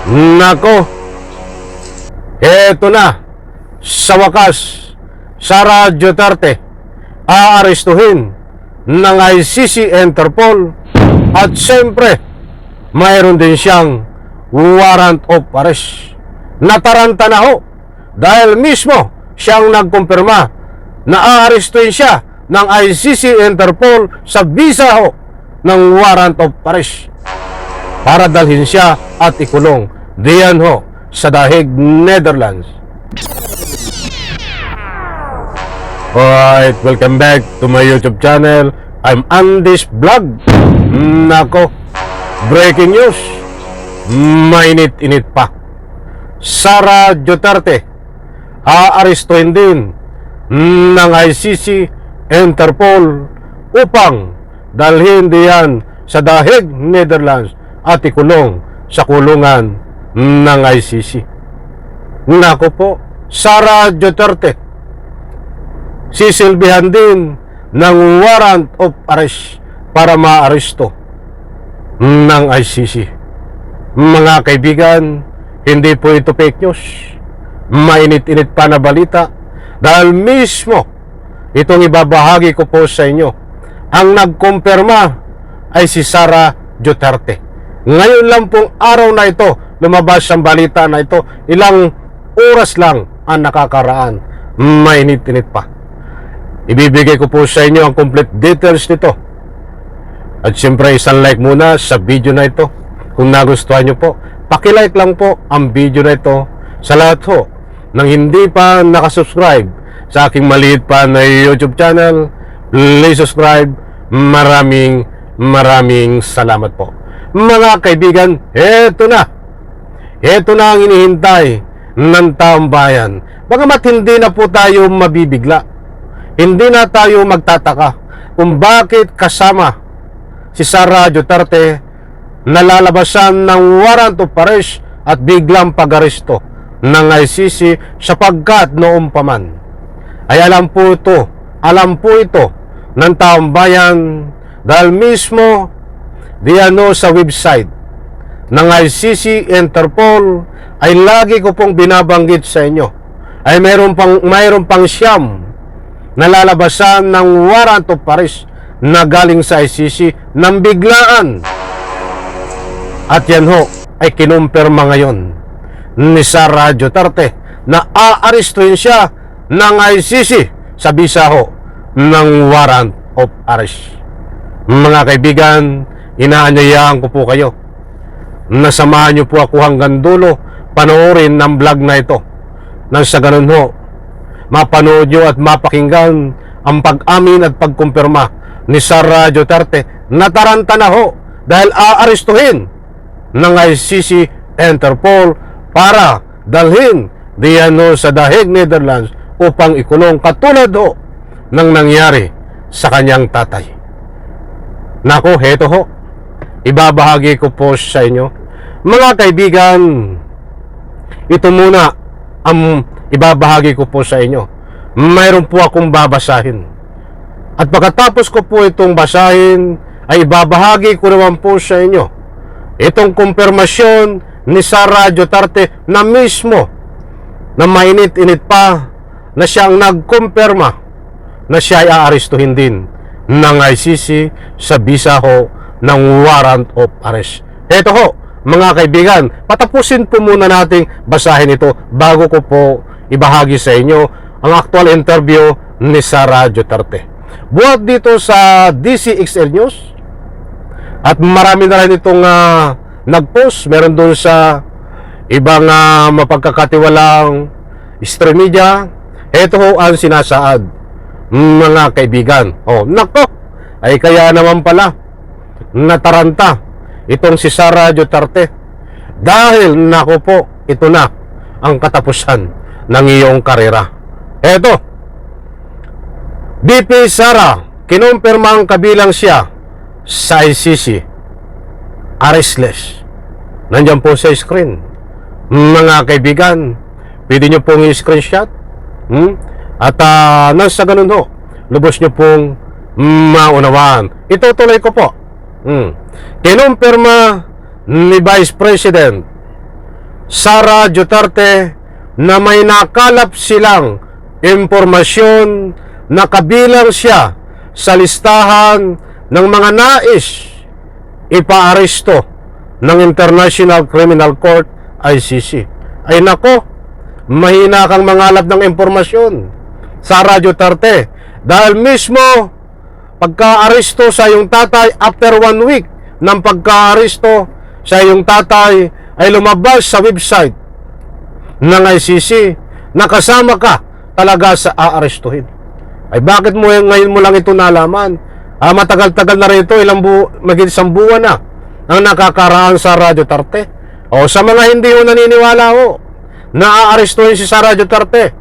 Nako, eto na, sa wakas, Sara Duterte aarestuhin ng ICC Interpol at siyempre, mayroon din siyang warrant of arrest. Nataranta na ho dahil mismo siyang nagkumpirma na aarestuhin siya ng ICC Interpol sa visa ho ng warrant of arrest para dalhin siya at ikulong diyan ho sa The Hague, Netherlands. Alright, welcome back to my YouTube channel. I'm Andy's Vlog. Nako, breaking news. Mainit-init pa. Sara Duterte aarestuhin din ng ICC Interpol upang dalhin diyan sa The Hague, Netherlands at ikulong sa kulungan ng ICC. Nako po, Sara Duterte sisilbihan din ng warrant of arrest para maaresto ng ICC. Mga kaibigan, hindi po ito fake news. Mainit-init pa na balita dahil mismo itong ibabahagi ko po sa inyo. Ang nagkumpirma ay si Sara Duterte. Ngayon lang pong araw na ito lumabas ang balita na ito. Ilang oras lang ang nakakaraan. Mainit-init pa. Ibibigay ko po sa inyo ang complete details nito. At siyempre isang like muna sa video na ito. Kung nagustuhan nyo po, pakilike lang po ang video na ito. Sa lahat ho nang hindi pa nakasubscribe sa aking maliit pa na YouTube channel, please subscribe. Maraming salamat po. Mga kaibigan, eto na ang inihintay ng taong bayan. Bagamat hindi na po tayo mabibigla, hindi na tayo magtataka kung bakit kasama si Sara Duterte nalalabasan ng warrant of arrest at biglang pag-aresto ng ICC sapagkat noong paman ay alam po ito ng taong bayan dahil mismo diano sa website ng ICC Interpol ay lagi ko pong binabanggit sa inyo ay mayroon pang siyam nalalabasan ng warrant of arrest na galing sa ICC ng biglaan. At yan ho ay kinumpirma ngayon ni Sara Duterte na aarestuhin siya ng ICC sa bisa ho ng warrant of arrest. Mga kaibigan, inaanyayahan ko po kayo na samahan niyo po ako hanggang dulo, panoorin ng vlog na ito nang sa ganun ho mapanood nyo at mapakinggan ang pag-amin at pagkumpirma ni Sara Duterte. Nataranta na ho dahil aarestuhin ng ICC Interpol para dalhin diyan sa The Hague, Netherlands upang ikulong katulad ho ng nangyari sa kanyang tatay. Nako, heto ho, ibabahagi ko po sa inyo. Mga kaibigan, ito muna ang ibabahagi ko po sa inyo. Mayroon po akong babasahin. At pagkatapos ko po itong basahin, ay ibabahagi ko naman po sa inyo itong kumpirmasyon ni Sara Duterte na mismo na mainit-init pa na siyang nagkumpirma na siya ay aarestuhin din ng ICC sa bisa ho ng warrant of arrest. Ito ho, mga kaibigan, patapusin po muna nating basahin ito bago ko po ibahagi sa inyo ang actual interview ni Sara Duterte. Buhat dito sa DCXL News at marami na rin itong nag-post. Meron doon sa ibang mapagkakatiwalang stream media. Ito ho ang sinasaad, mga kaibigan. Nako, ay kaya naman pala nataranta itong si Sara Duterte dahil nako po, ito na ang katapusan ng iyong karera. Eto, BP Sara, kinumpirma ang kabilang siya sa ICC arestless. Nandiyan po sa screen. Mga kaibigan, pwede nyo pong i-screenshot at nasa ganun ho, lubos nyo pong maunawaan. Itutuloy ko po. Kinumpirma ni Vice President Sara Duterte na may nakalap silang impormasyon na kabilang siya sa listahan ng mga nais ipaaresto ng International Criminal Court ICC. Ay nako, mahina kang mangalap ng impormasyon, Sara Duterte, dahil mismo pagka-aresto sa iyong tatay, after 1 week ng pagka-aresto sa iyong tatay, ay lumabas sa website ng ICC na kasama ka talaga sa aarestuhin. Ay bakit mo ngayon mo lang ito nalaman? Matagal-tagal na rin ito, maging isang buwan na ang nakakaraan sa Sara Duterte. O sa mga hindi ho naniniwala ho na aarestuhin si Sara Duterte,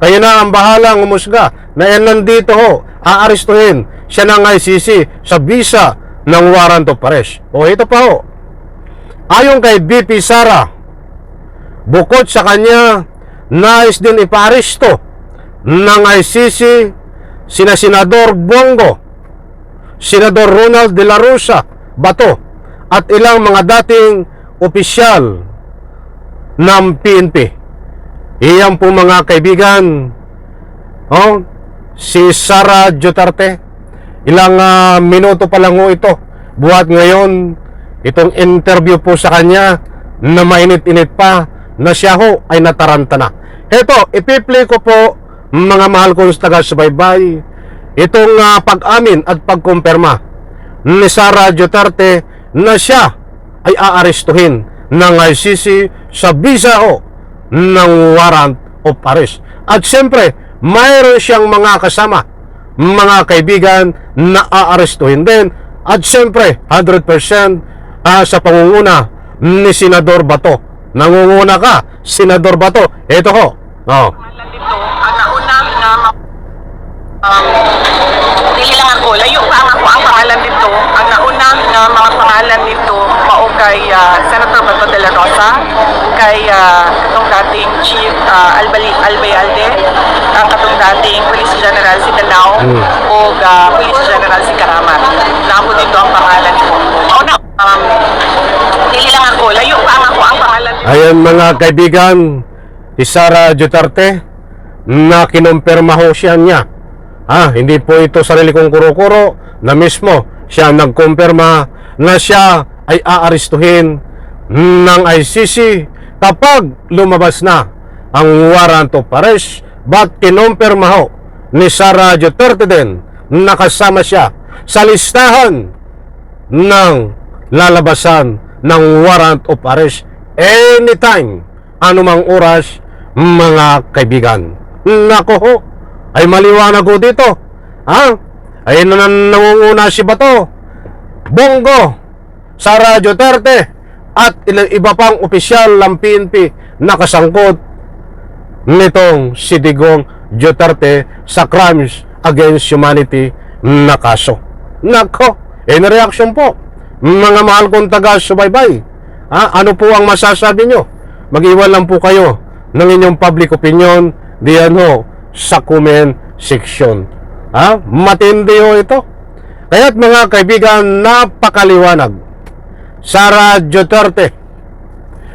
kayo na ang bahalang umusga na yan nandito ho, aarestuhin siya ng ICC sa visa ng warrant of arrest. O ito pa ho, ayon kay BP Sara, bukod sa kanya nais din ipaaresto ng ICC sina Senador Bongo, Senador Ronald De La Rosa Bato at ilang mga dating opisyal ng PNP. Iyan po mga kaibigan, si Sara Duterte, ilang minuto pa lang ho ito, buhat ngayon itong interview po sa kanya na mainit-init pa na siya ho ay nataranta na. Ito, ipi-play ko po mga mahal kong taga-subaybay itong pag-amin at pagkumpirma ni Sara Duterte na siya ay aarestuhin ng ICC sa visa ho ng warrant of arrest. At siyempre, mayroon siyang mga kasama, mga kaibigan na aarestuhin din. At siyempre, 100% sa pangunguna ni Senador Bato. Nangunguna ka, Senador Bato. Ito ho. Ang naunang dili lang ako, layo pa ang pangalan nito. Ang naunang mga pangalan nito mao kay Senator Bato de la Rosa, kay katong dating Chief Albayalde, ang katong dating Police General si Danao, o Police General si Karamat. Namo dito ang pangalan ko. Dili lang ako, layo pa ang pangalan nito. Ayan mga kaibigan, si Sara Duterte na kinumpirma ho siya niya. Hindi po ito sarili kong kuro-kuro, na mismo siya nagkumpirma na siya ay aarestuhin ng ICC kapag lumabas na ang warrant of arrest. But kinumpirma ho ni Sara Duterte din na kasama siya sa listahan ng lalabasan ng warrant of arrest anytime, anumang oras, mga kaibigan. Nako ho, ay maliwanag ko dito. Ay nangunguna si Bato, Bongo, Sara Duterte at ilang iba pang opisyal ng PNP na kasangkot nitong si Digong Duterte sa crimes against humanity na kaso. Nako, reaction po mga mahal kong taga-subaybay. Ano po ang masasabi nyo? Mag-iwan lang po kayo ng inyong public opinion diyan ho sa comment section. Matindi ho ito. Kaya't mga kaibigan, napakaliwanag. Sara Duterte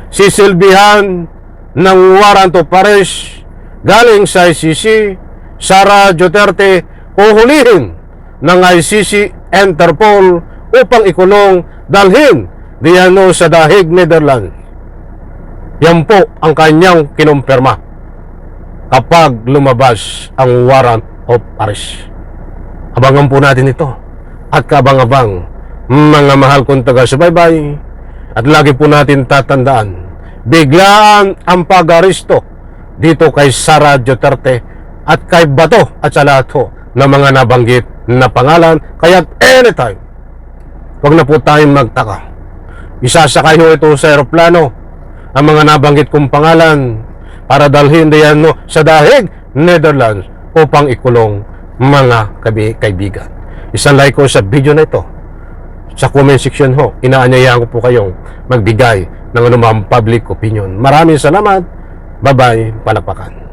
sisilbihan ng warrant of arrest galing sa ICC. Sara Duterte huhulihin ng ICC Interpol upang ikulong, dalhin diyan ho sa The Hague, Netherlands. Yan po ang kanyang kinumpirma kapag lumabas ang warrant of arrest. Abangan po natin ito at kabang-abang mga mahal kong taga-subaybay, at lagi po natin tatandaan, biglaan ang pag-aresto dito kay Sara Duterte at kay Bato at sa lahat ho ng mga nabanggit na pangalan. Kaya anytime, huwag na po tayong magtaka. Isasakay ho ito sa aeroplano ang mga nabanggit kong pangalan para dalhin diyan sa The Hague, Netherlands upang ikulong, mga kaibigan. Isang like ko sa video na ito. Sa comment section ho, inaanyayahan ko po kayong magbigay ng anumang public opinion. Maraming salamat. Bye-bye. Palakpakan.